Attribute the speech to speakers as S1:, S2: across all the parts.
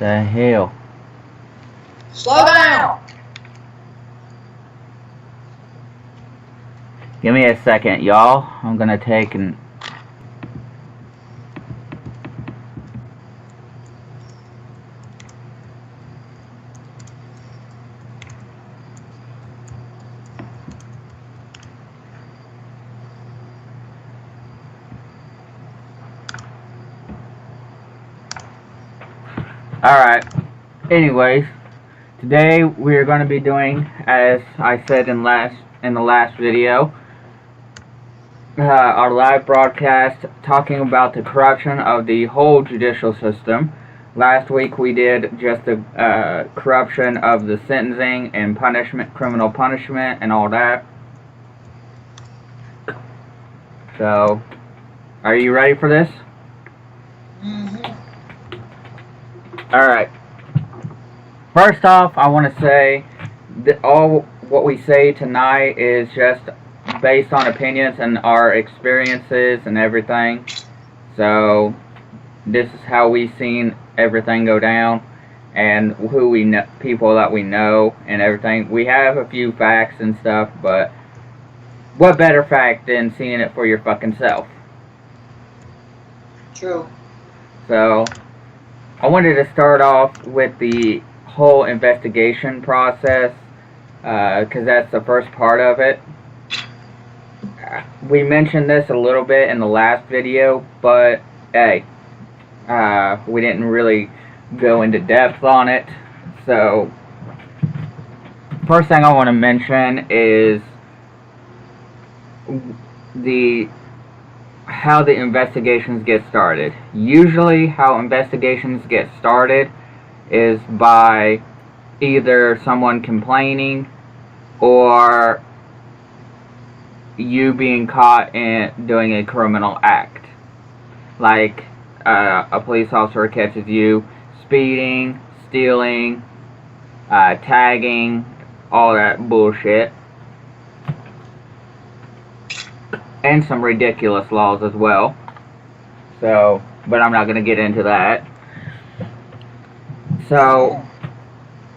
S1: The hell?
S2: Slow down!
S1: Give me a second, y'all. I'm gonna take and... Alright. Anyways, today we're going to be doing, as I said in the last video, our live broadcast talking about the corruption of the whole judicial system. Last week we did just the corruption of the sentencing and punishment, criminal punishment, and all that. So, are you ready for this? Alright. First off, I want to say that all what we say tonight is just based on opinions and our experiences and everything. So, this is how we've seen everything go down and who we know, people that we know and everything. We have a few facts and stuff, but what better fact than seeing it for your fucking self?
S2: True.
S1: So, I wanted to start off with the whole investigation process, because that's the first part of it. We mentioned this a little bit in the last video, but hey, we didn't really go into depth on it. So, first thing I want to mention is how the investigations get started. Usually how investigations get started is by either someone complaining or you being caught in doing a criminal act. Like a police officer catches you speeding, stealing, tagging, all that bullshit. And some ridiculous laws as well. So, but I'm not going to get into that. So,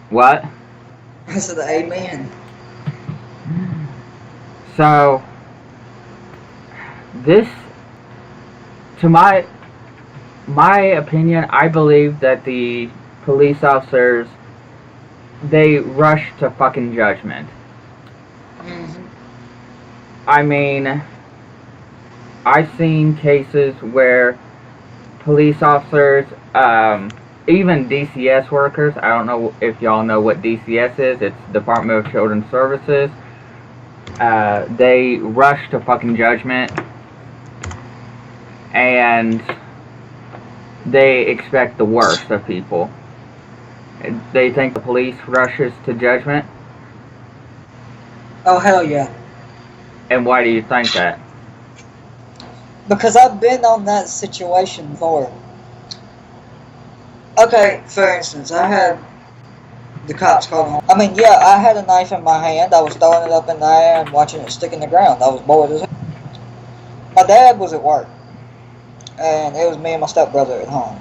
S1: what?
S2: I said amen.
S1: So, this, to my opinion, I believe that the police officers, they rush to fucking judgment. I mean, I've seen cases where police officers, even DCS workers, I don't know if y'all know what DCS is, it's Department of Children's Services, they rush to fucking judgment, and they expect the worst of people. They think the police rushes to judgment.
S2: Oh, hell yeah.
S1: And why do you think that?
S2: Because I've been on that situation before. Okay, for instance, I had the cops called home. I mean, yeah, I had a knife in my hand. I was throwing it up in the air and watching it stick in the ground. I was bored as hell. My dad was at work, and it was me and my stepbrother at home.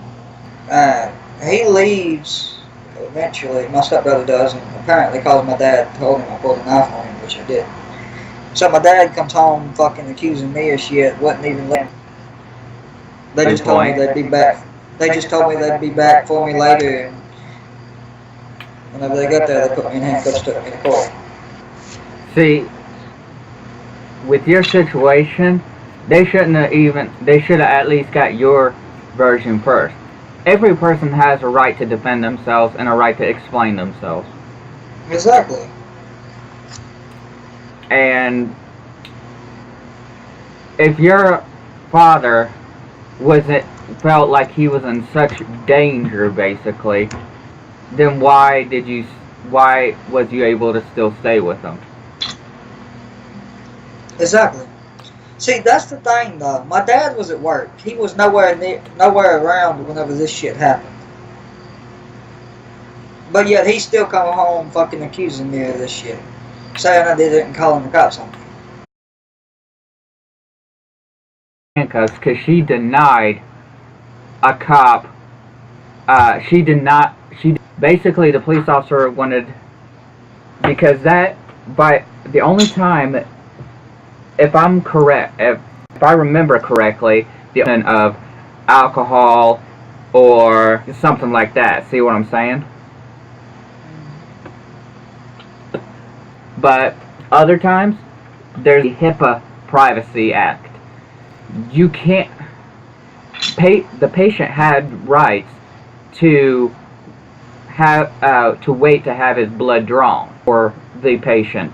S2: He leaves eventually. My stepbrother does, and apparently calls my dad, told him I pulled a knife on him, which I did. So my dad comes home fucking accusing me of shit, wasn't even living. They just told me they'd be back. They just told me they'd be back for me later, and whenever they got there, they put me in handcuffs, took me to court.
S1: See, with your situation, they should have at least got your version first. Every person has a right to defend themselves and a right to explain themselves.
S2: Exactly.
S1: And if your father felt like he was in such danger, basically, then why was you able to still stay with him?
S2: Exactly. See, that's the thing, though. My dad was at work. He was nowhere around whenever this shit happened. But yet he still come home fucking accusing me of this shit, saying I did it and calling the cops on me.
S1: Because she denied a cop She did not. She basically the police officer wanted because that by the only time, if I'm correct, if I remember correctly, the of alcohol or something like that. See what I'm saying? But other times, there's the HIPAA Privacy Act. You can't the patient had rights to to wait to have his blood drawn for the patient,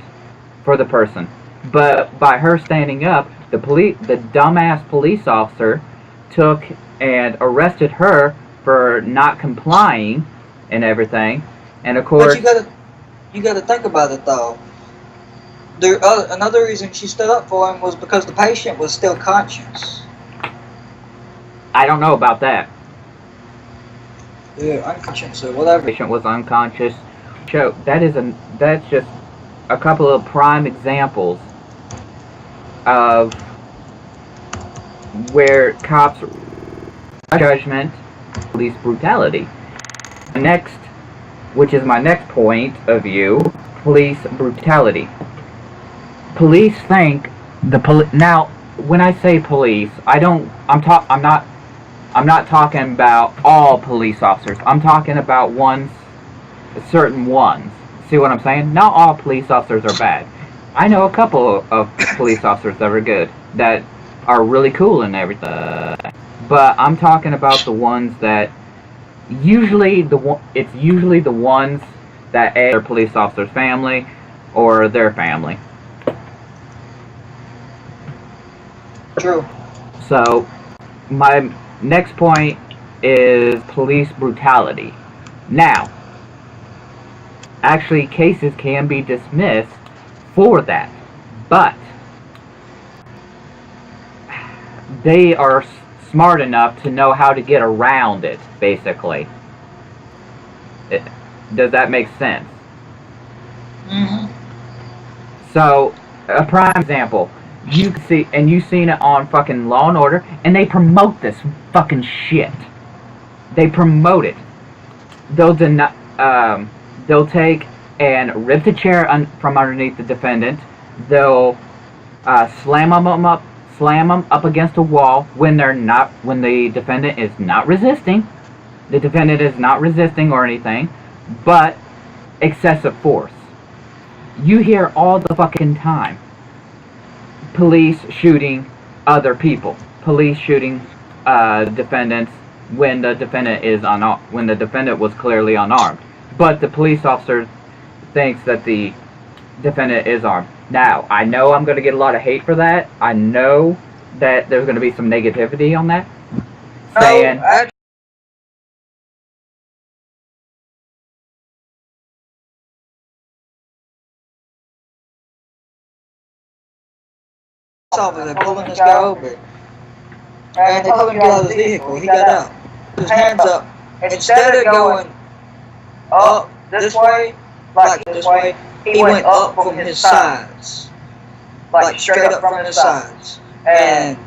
S1: for the person. But by her standing up, the dumbass police officer took and arrested her for not complying and everything. And of course,
S2: but you gotta think about it though. Another reason she stood up for him was because the patient was still conscious.
S1: I don't know about that.
S2: Yeah, unconscious or whatever.
S1: The patient was unconscious. So that's just a couple of prime examples of where cops judgment, police brutality. Next, which is my next point of view, police brutality. Police think now. When I say police, I'm not talking about all police officers. I'm talking about certain ones. See what I'm saying? Not all police officers are bad. I know a couple of police officers that are good, that are really cool and everything. But I'm talking about the ones that it's usually the ones that their police officer's family or their family.
S2: True.
S1: So, my next point is police brutality. Now, actually, cases can be dismissed for that, but they are smart enough to know how to get around it, basically. Does that make sense?
S2: Mm-hmm.
S1: So, a prime example. You've seen it on fucking Law and Order, and they promote this fucking shit. They promote it. They'll take and rip the chair from underneath the defendant. They'll slam them up against a wall when the defendant is not resisting. The defendant is not resisting or anything, but excessive force. You hear all the fucking time. Police shooting other people. Police shooting defendants when the defendant was clearly unarmed. But the police officer thinks that the defendant is armed. Now, I know I'm going to get a lot of hate for that. I know that there's going to be some negativity on that. Saying,
S2: They're pulling this guy over, and they told him to get out of his vehicle. He got out, his hands up. Instead of going up this way, like this way, he went up from his sides, like straight up from his sides. And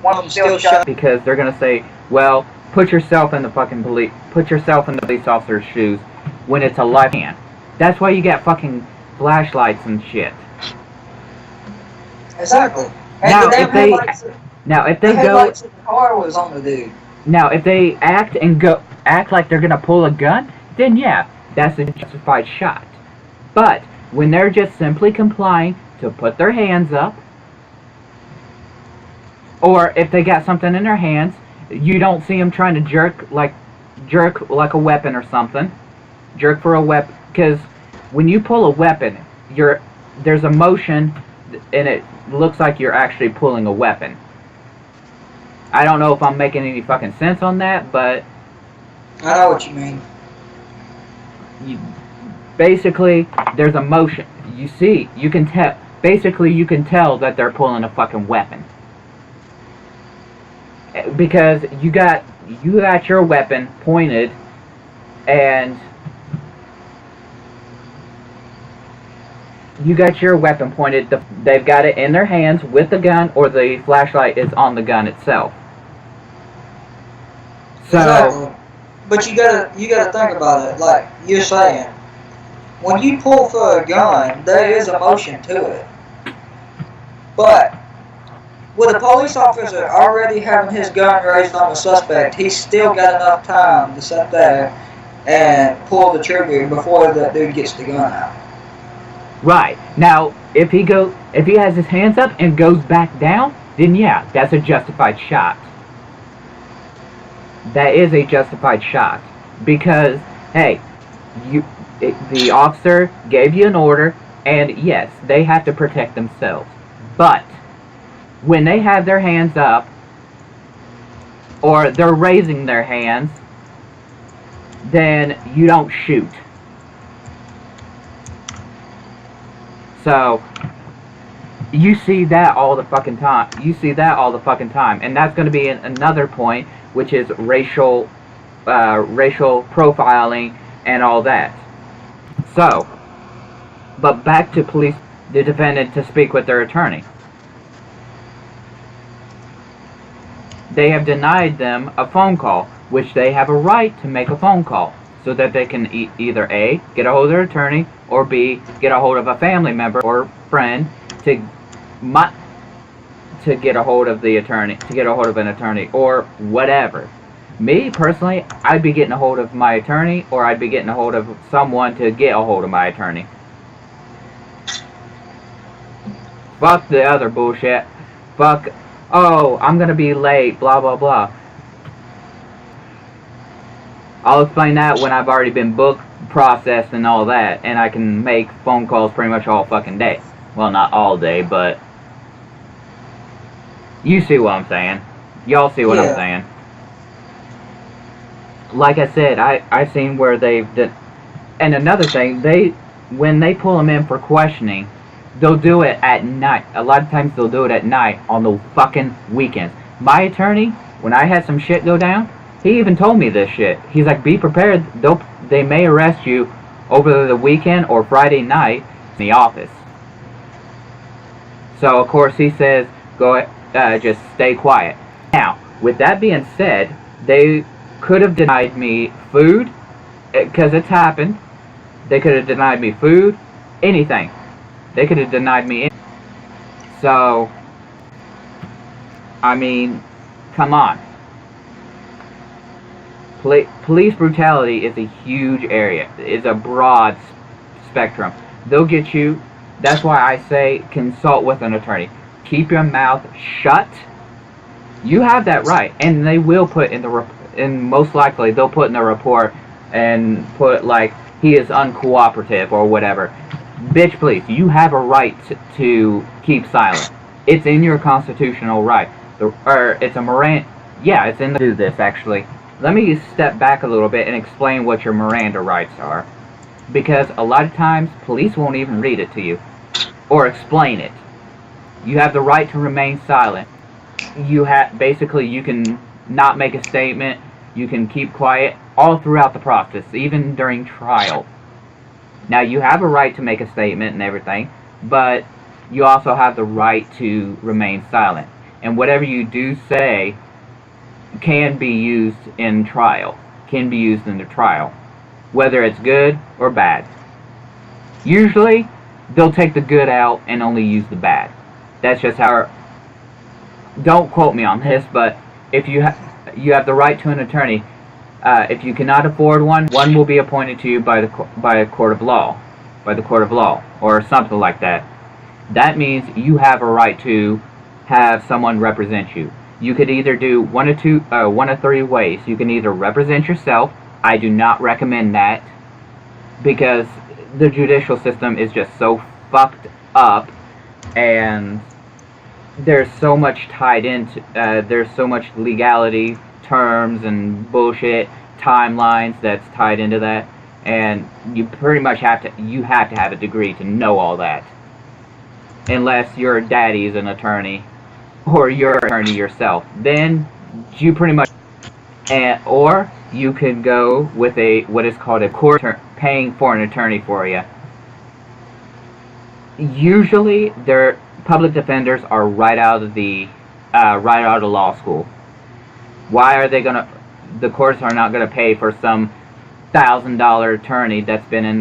S2: one of them still shot.
S1: Because they're gonna say, well, put yourself in the police officer's shoes when it's a live hand. That's why you got fucking flashlights and shit.
S2: Exactly.
S1: Now, if they go,
S2: the car was on the dude.
S1: Now, if they act like they're gonna pull a gun, then yeah, that's a justified shot. But when they're just simply complying to put their hands up, or if they got something in their hands, you don't see them trying to jerk like a weapon or something. Jerk for a weapon, because when you pull a weapon, there's a motion, and it looks like you're actually pulling a weapon. I don't know if I'm making any fucking sense on that, but
S2: I know what you mean.
S1: Basically, there's a motion. You can tell. Basically, you can tell that they're pulling a fucking weapon, because you got your weapon pointed, and they've got it in their hands with the gun, or the flashlight is on the gun itself. So,
S2: But you gotta think about it. Like you're saying, when you pull for a gun, there is emotion to it. But with a police officer already having his gun raised on the suspect, he's still got enough time to sit there and pull the trigger before that dude gets the gun out.
S1: Right. Now, if he has his hands up and goes back down, then yeah, that's a justified shot. That is a justified shot. Because, hey, the officer gave you an order, and yes, they have to protect themselves. But when they have their hands up, or they're raising their hands, then you don't shoot. So, you see that all the fucking time. And that's going to be another point, which is racial profiling and all that. So, but back to police, the defendant to speak with their attorney. They have denied them a phone call, which they have a right to make a phone call, so that they can either A, get a hold of their attorney, or B, get a hold of a family member or friend to get a hold of the attorney, to get a hold of an attorney, or whatever. Me, personally, I'd be getting a hold of my attorney, or I'd be getting a hold of someone to get a hold of my attorney. Fuck the other bullshit. Fuck, oh, I'm gonna be late, blah blah blah. I'll explain that when I've already been booked, processed, and all that, and I can make phone calls pretty much all fucking day. Well, not all day, but you see what I'm saying. Y'all see what I'm saying. Like I said, I've seen where and another thing, when they pull them in for questioning, they'll do it at night. A lot of times they'll do it at night on the fucking weekends. My attorney, when I had some shit go down, he even told me this shit. He's like, be prepared. They may arrest you over the weekend or Friday night in the office. So of course he says, go just stay quiet. Now, with that being said, they could have denied me food, because it's happened. They could have denied me food, anything. They could have denied me anything. So, I mean, come on. Police brutality is a huge area. It's a broad spectrum. They'll get you. That's why I say consult with an attorney. Keep your mouth shut. You have that right, and they will put in and most likely they'll put in the report and put like he is uncooperative or whatever. Bitch, please, you have a right to keep silent. It's in your constitutional right. It's a Miranda. Yeah, it's in the do this actually. Let me step back a little bit and explain what your Miranda rights are. Because a lot of times, police won't even read it to you. Or explain it. You have the right to remain silent. Basically, you can not make a statement. You can keep quiet all throughout the process, even during trial. Now, you have a right to make a statement and everything, but you also have the right to remain silent. And whatever you do say can be used in trial, whether it's good or bad. Usually, they'll take the good out and only use the bad. That's just how. Don't quote me on this, but if you have the right to an attorney, if you cannot afford one will be appointed to you by a court of law, or something like that. That means you have a right to have someone represent you. You could either do one of three ways. You can either represent yourself. I do not recommend that, because the judicial system is just so fucked up, and there's so much tied into, there's so much legality, terms, and bullshit, timelines that's tied into that, and you pretty much have to have a degree to know all that, unless your daddy's an attorney, or you're an attorney yourself. Then you pretty much, or you could go with what is called a court paying for an attorney for you. Usually, their public defenders are right out of law school. Why are they gonna? the courts are not going to pay for some $1,000 attorney that's been in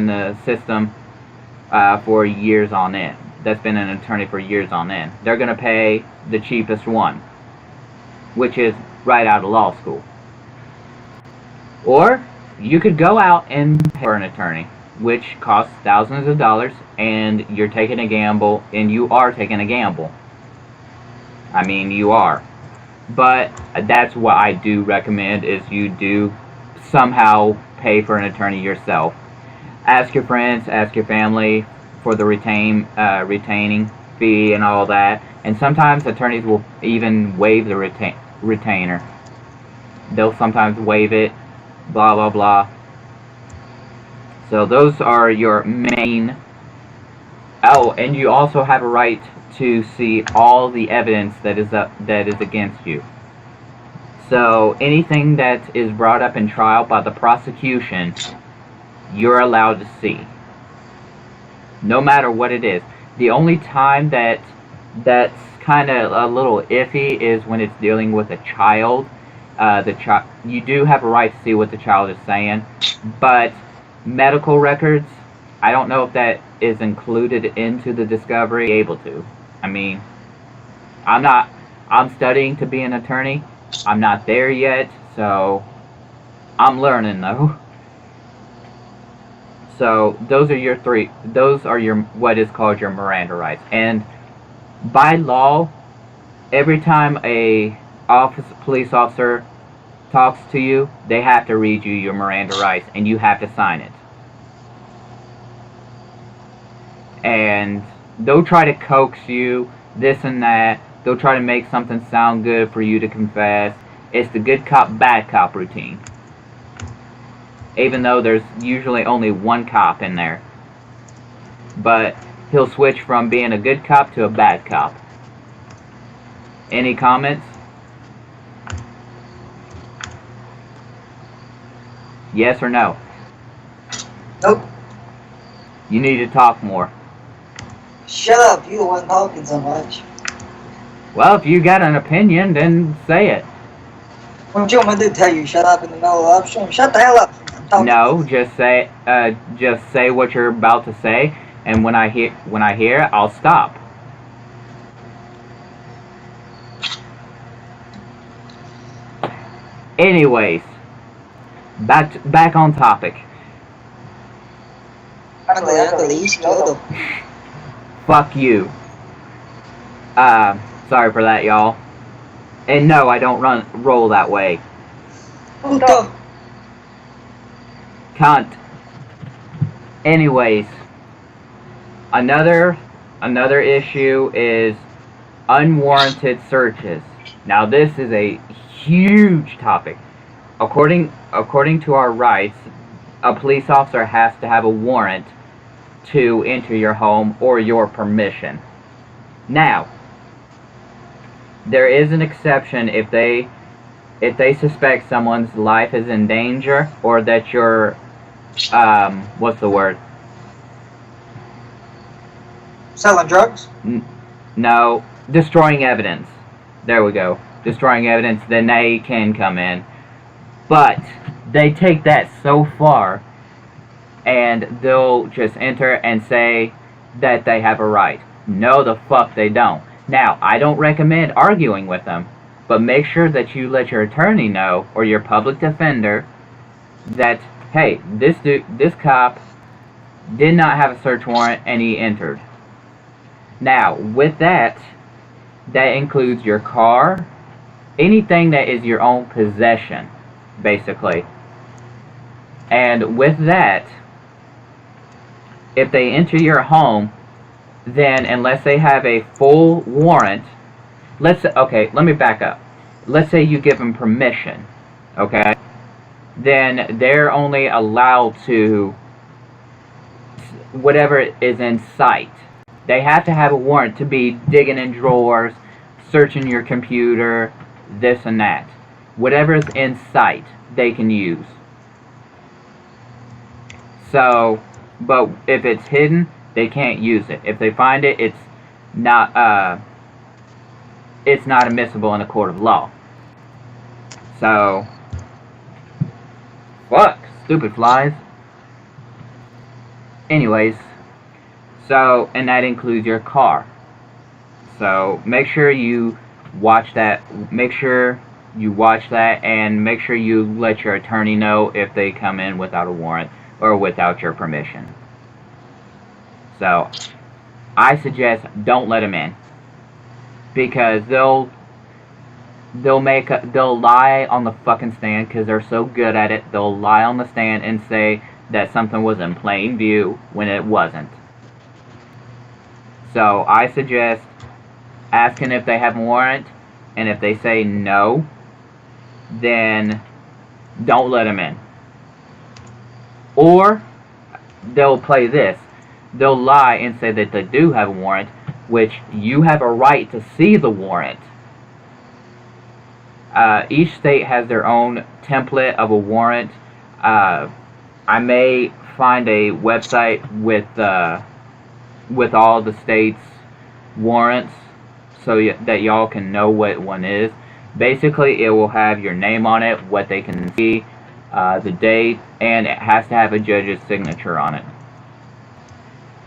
S1: the system for years on end. That's been an attorney for years on end. They're going to pay the cheapest one, which is right out of law school. Or you could go out and pay for an attorney, which costs thousands of dollars, and you're taking a gamble, and you are taking a gamble. I mean, you are. But that's what I do recommend, is you do somehow pay for an attorney yourself. Ask your friends, ask your family for the retaining fee and all that. And sometimes attorneys will even waive the retainer. They'll sometimes waive it, blah blah blah. So those are your main. Oh, and you also have a right to see all the evidence that is against you. So anything that is brought up in trial by the prosecution, you're allowed to see, no matter what it is. The only time that's kind of a little iffy is when it's dealing with a child. You do have a right to see what the child is saying, but medical records, I don't know if that is included into the discovery. Able to. I mean, I'm studying to be an attorney. I'm not there yet, so I'm learning though. So those are your what is called your Miranda rights. And by law, every time a police officer talks to you, they have to read you your Miranda rights, and you have to sign it. And they'll try to coax you, this and that. They'll try to make something sound good for you to confess. It's the good cop, bad cop routine. Even though there's usually only one cop in there. But he'll switch from being a good cop to a bad cop. Any comments? Yes or no?
S2: Nope.
S1: You need to talk more.
S2: Shut up, you the one talking so much.
S1: Well, if you got an opinion, then say it.
S2: What you want me to do? Tell you shut up in the middle of the live stream? Shut the hell up! I'm talking.
S1: No, just say what you're about to say, and when I hear it, I'll stop. Anyways, back on topic. Fuck you. Sorry for that, y'all. And no, I don't roll that way. Cunt. Anyways, another issue is unwarranted searches. Now this is a huge topic. According to our rights, a police officer has to have a warrant to enter your home or your permission. Now, there is an exception if they suspect someone's life is in danger, or that you're what's the word?
S2: Selling drugs?
S1: No, destroying evidence. There we go. Destroying evidence, then they can come in. But they take that so far, and they'll just enter and say that they have a right. No, the fuck they don't. Now, I don't recommend arguing with them, but make sure that you let your attorney know, or your public defender, that, hey, this cop did not have a search warrant and he entered. Now, with that includes your car, anything that is your own possession, basically. And with that, if they enter your home, then unless they have a full warrant, let me back up. Let's say you give them permission, okay? Then they're only allowed to whatever is in sight. They have to have a warrant to be digging in drawers, searching your computer, this and that. Whatever's in sight, they can use. So, but if it's hidden, they can't use it. If they find it, it's not admissible in a court of law. So, fuck, stupid flies. Anyways, so, and that includes your car. So, make sure you watch that. Make sure you watch that, and make sure you let your attorney know if they come in without a warrant or without your permission. So, I suggest don't let them in, because they'll lie on the fucking stand because they're so good at it. They'll lie on the stand and say that something was in plain view when it wasn't. So I suggest asking if they have a warrant, and if they say no, then don't let them in. Or they'll play this. They'll lie and say that they do have a warrant, which you have a right to see the warrant. Each state has their own template of a warrant. I may find a website with all the states' warrants so that y'all can know what one is. Basically, it will have your name on it, what they can see, the date, and it has to have a judge's signature on it.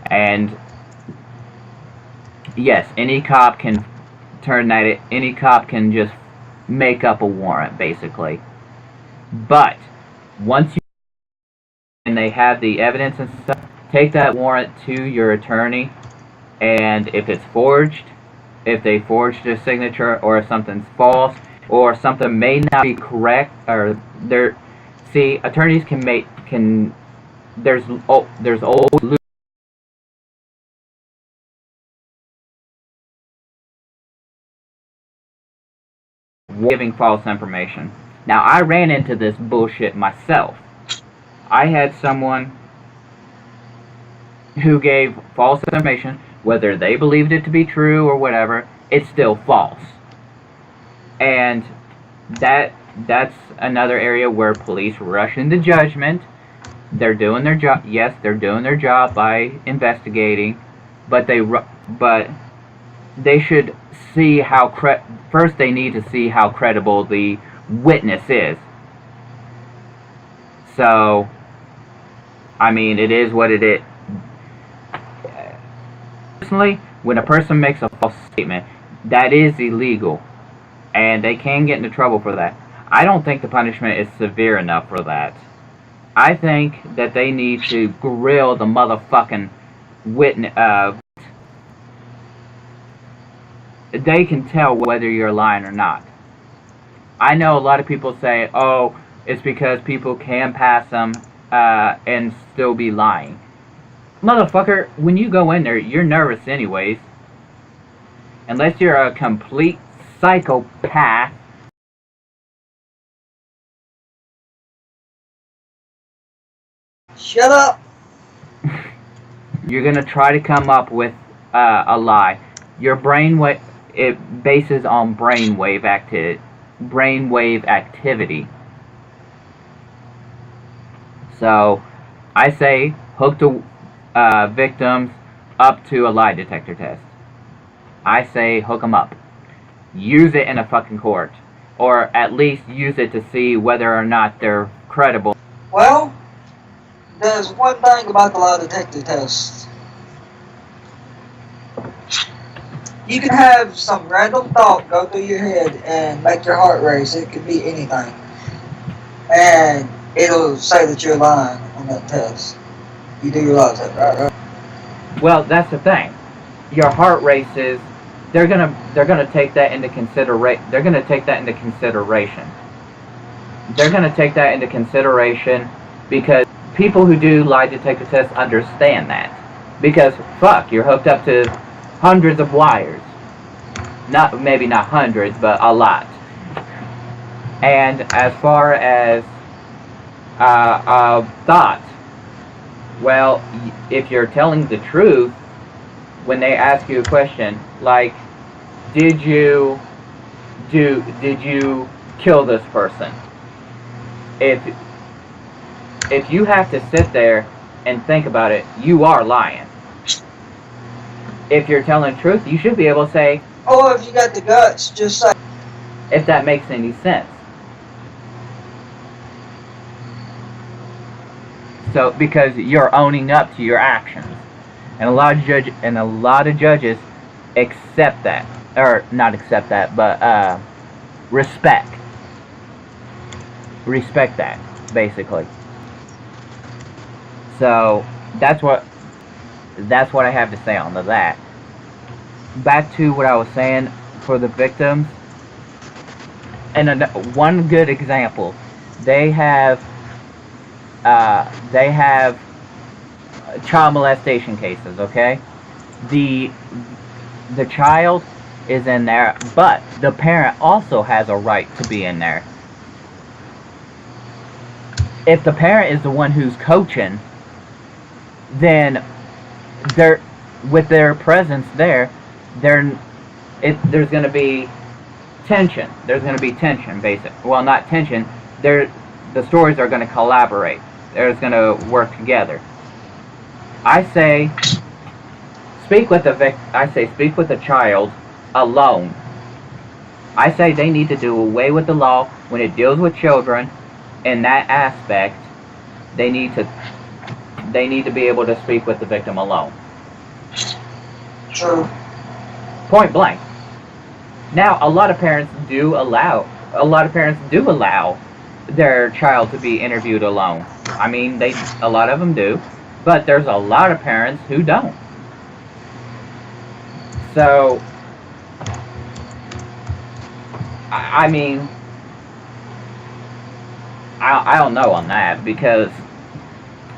S1: And yes, any cop can any cop can just make up a warrant, basically. But once you and they have the evidence and stuff, take that warrant to your attorney, and if it's forged, if they forged a signature, or if something's false, or something may not be correct, or attorneys there's always giving false information. Now, I ran into this bullshit myself. I had someone who gave false information, whether they believed it to be true or whatever, it's still false. And that's another area where police rush into judgment. They're doing their job. Yes, they're doing their job by investigating, but they should see how first they need to see how credible the witness is. So, I mean, it is what it is. Personally, when a person makes a false statement, that is illegal, and they can get into trouble for that. I don't think the punishment is severe enough for that. I think that they need to grill the motherfucking witness. They can tell whether you're lying or not. I know a lot of people say, oh, it's because people can pass them and still be lying. Motherfucker, when you go in there, you're nervous anyways. Unless you're a complete psychopath.
S2: Shut up!
S1: You're gonna try to come up with a lie. Your it bases on brainwave activity. So, I say hook the victims up to a lie detector test. I say hook them up. Use it in a fucking court. Or at least use it to see whether or not they're credible.
S2: Well, there's one thing about the lie detector test. You can have some random thought go through your head and make your heart race. It could be anything. And it'll say that you're lying on that test. You do realize that, right?
S1: Well, that's the thing. Your heart races. They're gonna take that into consideration. They're gonna take that into consideration. They're gonna take that into consideration because people who do lie detector tests understand that. Because fuck, you're hooked up to hundreds of wires. Maybe not hundreds, but a lot. And as far as thought, well, if you're telling the truth, when they ask you a question like, did you kill this person? If you have to sit there and think about it, you are lying. If you're telling the truth, you should be able to say,
S2: or if you got the guts, just say.
S1: If that makes any sense. So because you're owning up to your actions, and a lot of judges accept that, or not accept that, but respect that, basically. So that's what I have to say on to that. Back to what I was saying for the victims, and one good example, they have child molestation cases. Okay, the child is in there, but the parent also has a right to be in there. If the parent is the one who's coaching, then with their presence there's going to be tension. There's going to be tension, well, not tension. The stories are going to collaborate. They're going to work together. I say speak with the child alone. I say they need to do away with the law when it deals with children. In that aspect, they need to be able to speak with the victim alone.
S2: True.
S1: Point blank. Now, a lot of parents do allow their child to be interviewed alone. I mean, a lot of them do, but there's a lot of parents who don't. So, I mean, I don't know on that, because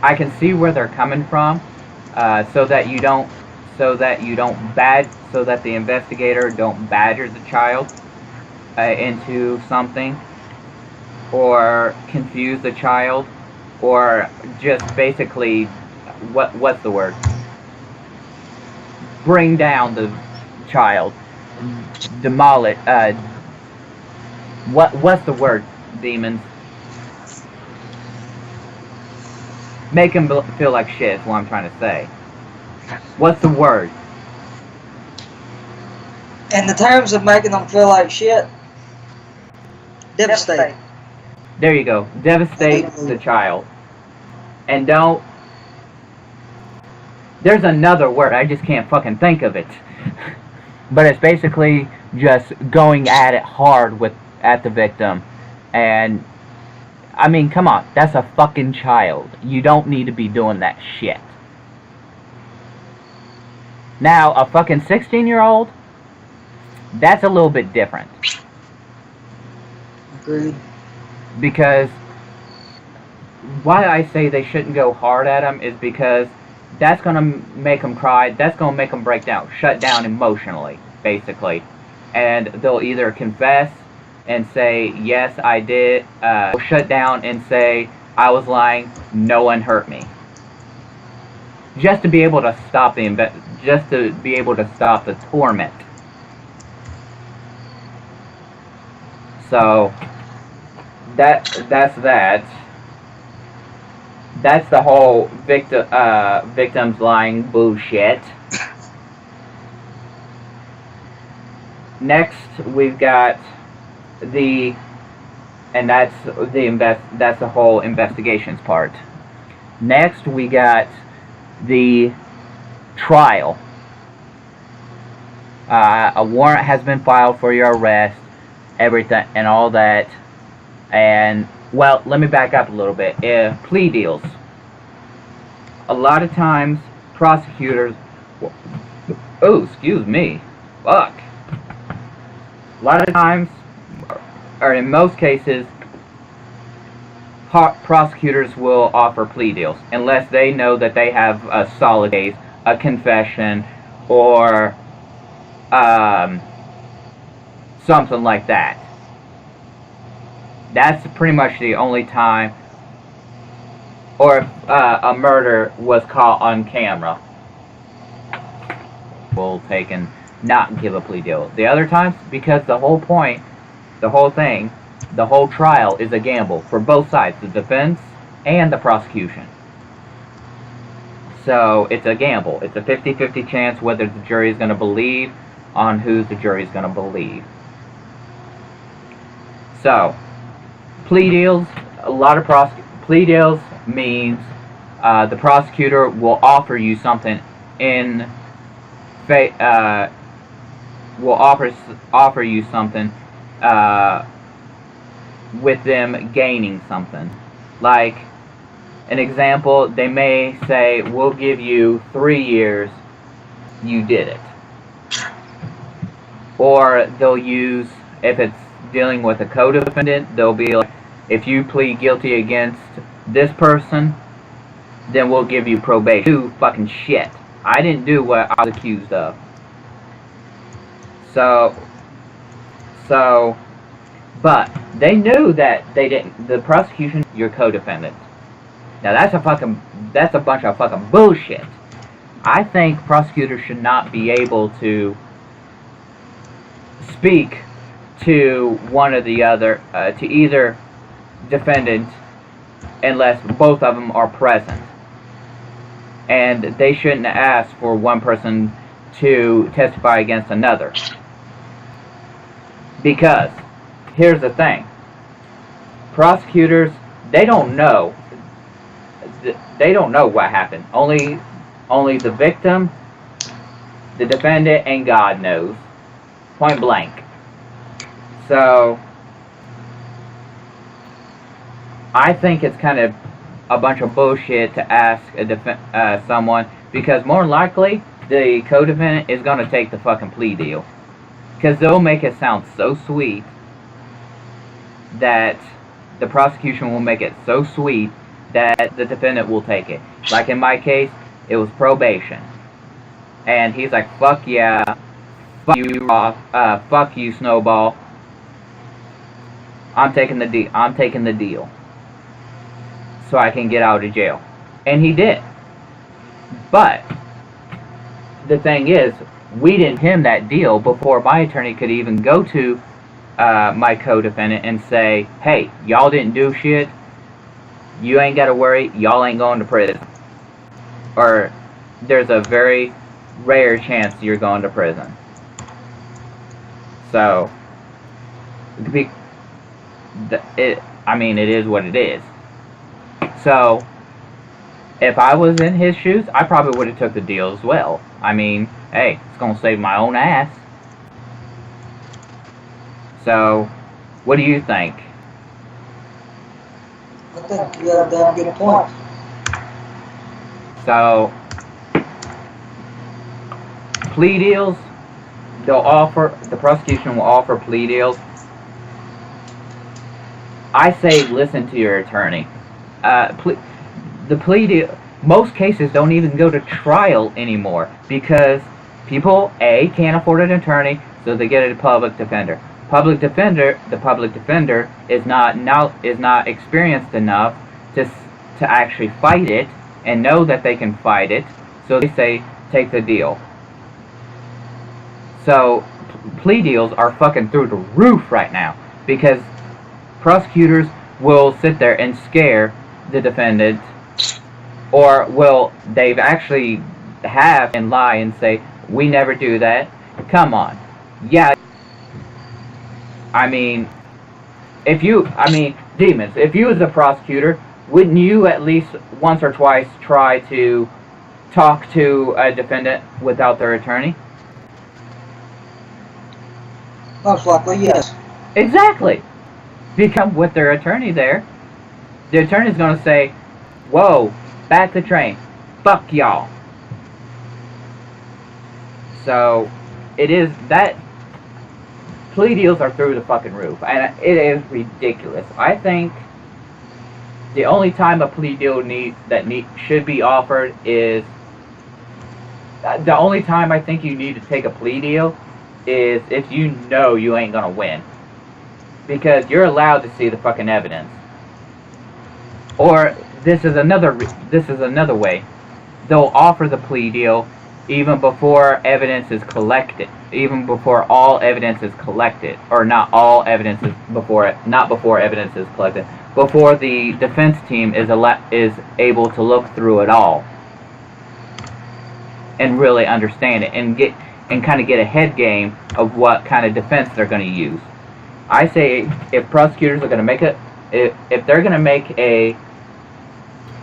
S1: I can see where they're coming from, so that the investigator don't badger the child into something, or confuse the child, or just basically what's the word? Bring down the child, demolish. What's the word? Demons. Make him feel like shit is what I'm trying to say. What's the word?
S2: In the terms of making them feel like shit, devastate.
S1: There you go. Devastate the child. And don't... There's another word, I just can't fucking think of it. But it's basically just going at it hard at the victim. And... I mean, come on, that's a fucking child. You don't need to be doing that shit. Now, a fucking 16-year-old, that's a little bit different.
S2: Agreed.
S1: Because why I say they shouldn't go hard at them is because that's going to make them cry, that's going to make them break down, shut down emotionally, basically. And they'll either confess and say, yes, I did, shut down and say, I was lying, no one hurt me. Just to be able to stop the torment. So that's that. That's the whole victims lying bullshit. Next, we've got that's the whole investigations part. Next, we got the trial. A warrant has been filed for your arrest, everything and all that. And well, let me back up a little bit. Plea deals. A lot of times, prosecutors. Oh, excuse me. Fuck. A lot of times, or in most cases, prosecutors will offer plea deals unless they know that they have a solid case, a confession, or something like that. That's pretty much the only time, or if a murder was caught on camera, will take and not give a plea deal. The other times, because the whole point, the whole thing, the whole trial is a gamble for both sides, the defense and the prosecution. So it's a gamble. It's a 50-50 chance whether the jury is going to believe on who the jury is going to believe. So, plea deals, plea deals means the prosecutor will offer you something in will offer you something with them gaining something. Like an example, they may say, "We'll give you 3 years. You did it." Or they'll use, if it's dealing with a co-defendant, they'll be like, "If you plead guilty against this person, then we'll give you probation." Do fucking shit. I didn't do what I was accused of. So, but they knew that they didn't. The prosecution, your co-defendant. Now that's a bunch of fucking bullshit. I think prosecutors should not be able to speak to one or the other, to either defendant, unless both of them are present. And they shouldn't ask for one person to testify against another. Because, here's the thing. Prosecutors, they don't know. They don't know what happened. Only the victim, the defendant, and God knows. Point blank. So, I think it's kind of a bunch of bullshit to ask someone, because more likely the co-defendant is going to take the fucking plea deal. Because they'll make it sound so sweet that the prosecution will make it so sweet that the defendant will take it. Like in my case, it was probation. And he's like, "Fuck yeah, fuck you, Ross, fuck you, Snowball. I'm taking the deal. So I can get out of jail." And he did. But the thing is, we didn't give him that deal before my attorney could even go to my co-defendant and say, "Hey, y'all didn't do shit. You ain't got to worry. Y'all ain't going to prison." Or there's a very rare chance you're going to prison. So, it is what it is. So, if I was in his shoes, I probably would have took the deal as well. I mean, hey, it's going to save my own ass. So, what do you think?
S2: I think you have a damn good point.
S1: So, plea deals, the prosecution will offer plea deals. I say listen to your attorney. The plea deal, most cases don't even go to trial anymore because people, A, can't afford an attorney, so they get a public defender. The public defender is not experienced enough to actually fight it and know that they can fight it, so they say take the deal. So plea deals are fucking through the roof right now because prosecutors will sit there and scare the defendant, or they've actually have and lie and say, "We never do that." Come on. Yeah. Demons, if you as a prosecutor, wouldn't you at least once or twice try to talk to a defendant without their attorney?
S2: Most likely, yes.
S1: Exactly. Become with their attorney there. The attorney's going to say, "Whoa, back the train. Fuck y'all." So, it is that plea deals are through the fucking roof, and it is ridiculous. I think the only time a plea deal should be offered is the only time I think you need to take a plea deal is if you know you ain't gonna win, because you're allowed to see the fucking evidence. Or this is another way. They'll offer the plea deal even before evidence is collected, even before all evidence is collected, or not before evidence is collected, before the defense team is able to look through it all and really understand it and kind of get a head game of what kind of defense they're going to use. I say if prosecutors are going to make if they're going to make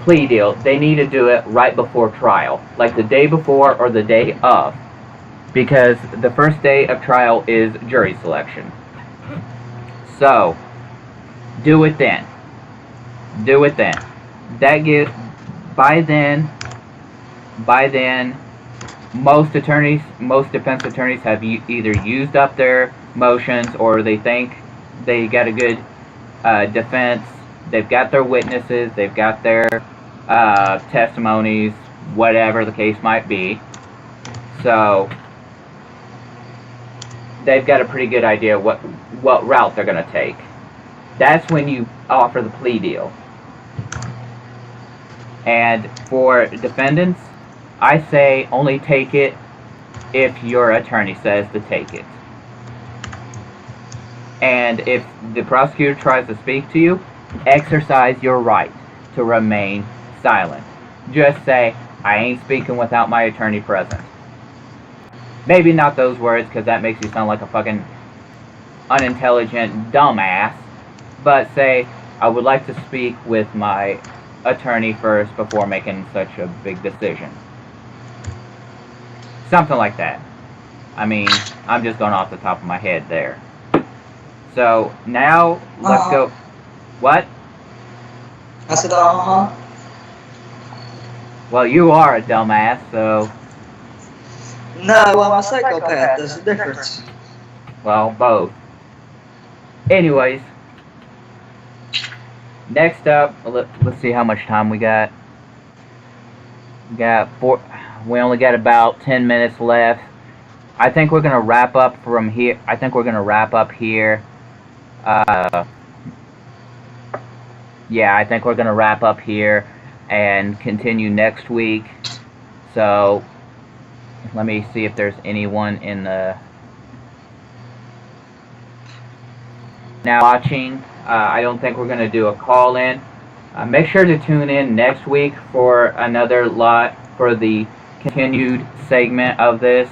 S1: plea deal, they need to do it right before trial, like the day before or the day of, because the first day of trial is jury selection. So, do it then. Do it then. That gives, by then, most defense attorneys have either used up their motions or they think they got a good defense. They've got their witnesses, they've got their testimonies, whatever the case might be. So they've got a pretty good idea what route they're going to take. That's when you offer the plea deal. And for defendants, I say only take it if your attorney says to take it. And if the prosecutor tries to speak to you, exercise your right to remain silent. Just say, I ain't speaking without my attorney present. Maybe not those words, because that makes you sound like a fucking unintelligent dumbass. But say, I would like to speak with my attorney first before making such a big decision. Something like that. I mean, I'm just going off the top of my head there. So, now, let's go. What?
S2: I said, uh-huh.
S1: Well, you are a dumbass, so...
S2: No, well, I'm a psychopath. There's a difference.
S1: Well, both. Anyways. Next up, let's see how much time we got. We only got about 10 minutes left. I think we're going to wrap up from here. I think we're going to wrap up here. Yeah, I think we're going to wrap up here and continue next week. So, let me see if there's anyone in the... Now watching. I don't think we're going to do a call-in. Make sure to tune in next week for another lot for the continued segment of this.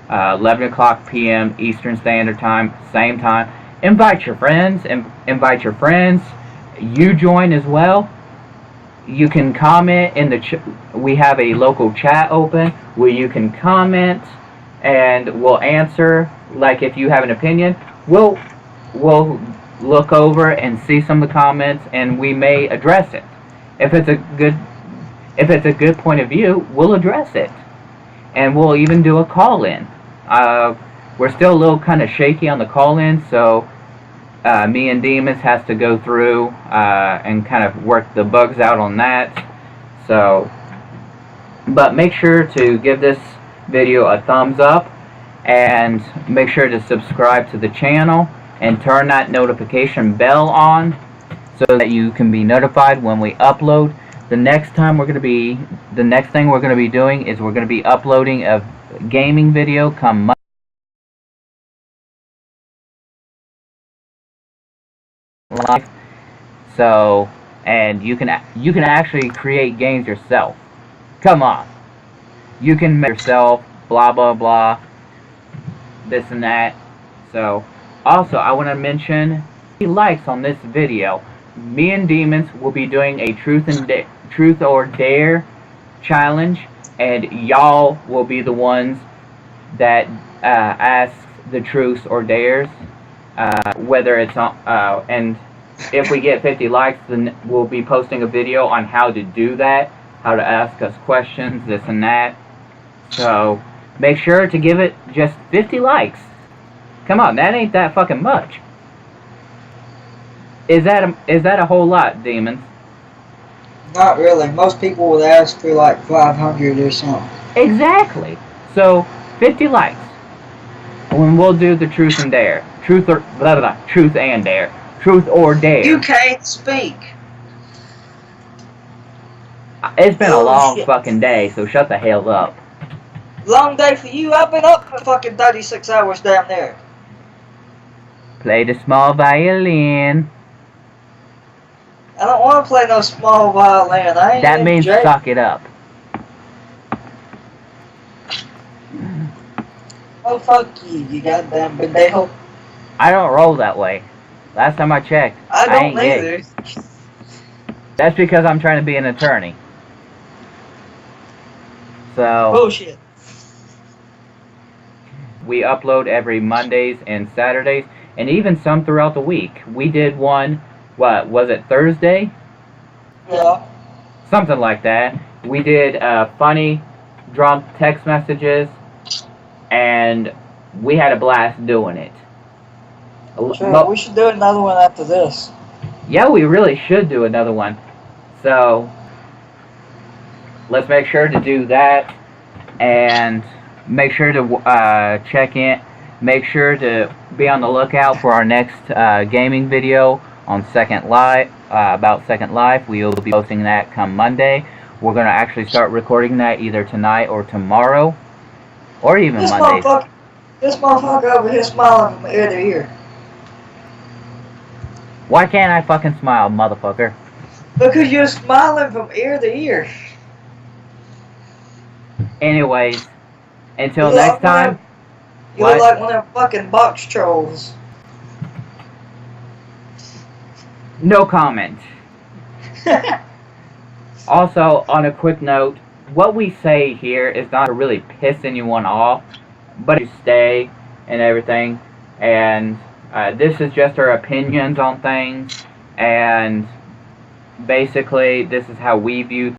S1: 11 o'clock p.m. Eastern Standard Time, same time. Invite your friends. Invite your friends. You join as well. You can comment in the we have a local chat open where you can comment and we'll answer. Like if you have an opinion, we'll look over and see some of the comments and we may address it. If it's a good point of view, we'll address it. And we'll even do a call-in. We're still a little kind of shaky on the call-in, so me and Demons has to go through and kind of work the bugs out on that. So, but make sure to give this video a thumbs up and make sure to subscribe to the channel and turn that notification bell on so that you can be notified when we upload. The next thing we're going to be doing is we're going to be uploading a gaming video come Monday. Live. So, and you can actually create games yourself. Come on, you can make yourself blah blah blah, this and that. So, also I want to mention likes on this video. Me and Demons will be doing a truth or dare challenge, and y'all will be the ones that ask the truths or dares. Whether it's on, and if we get 50 likes, then we'll be posting a video on how to do that, how to ask us questions, this and that. So make sure to give it just 50 likes. Come on, that ain't that fucking much. Is that a whole lot, Demons?
S2: Not really. Most people would ask for like 500 or something.
S1: Exactly. So 50 likes. When we'll do the truth and dare. Truth or truth and dare. Truth or dare.
S2: You can't speak.
S1: It's been a long fucking day, so shut the hell up.
S2: Long day for you. I've been up for fucking 36 hours down there.
S1: Play the small violin.
S2: I don't want to play no small violin. I ain't
S1: That means
S2: Jake.
S1: suck it up.
S2: Oh, fuck you, you goddamn pendejo.
S1: I don't roll that way. Last time I checked,
S2: I don't
S1: ain't gay.
S2: either.
S1: That's because I'm trying to be an attorney. So
S2: Bullshit.
S1: we upload every Mondays and Saturdays, and even some throughout the week. We did one, what, was it Thursday?
S2: Yeah.
S1: Something like that. We did funny, drunk text messages, and we had a blast doing it.
S2: Sure,
S1: But-
S2: we should do another one after this.
S1: yeah, we really should do another one. So, let's make sure to do that, and make sure to check in. Make sure to be on the lookout for our next gaming video on Second Life, about Second Life. We will be posting that come Monday. We're going to actually start recording that either tonight or tomorrow, or even
S2: This
S1: Monday.
S2: motherfucker over here smiling from ear to ear.
S1: Why can't I fucking smile, motherfucker?
S2: Because you're smiling from ear to ear.
S1: Anyways, until
S2: You look
S1: next time.
S2: You look
S1: What?
S2: like one of them fucking box trolls.
S1: No comment. Also, on a quick note, what we say here is not to really piss anyone off, but to stay and everything. And this is just our opinions on things, and basically this is how we view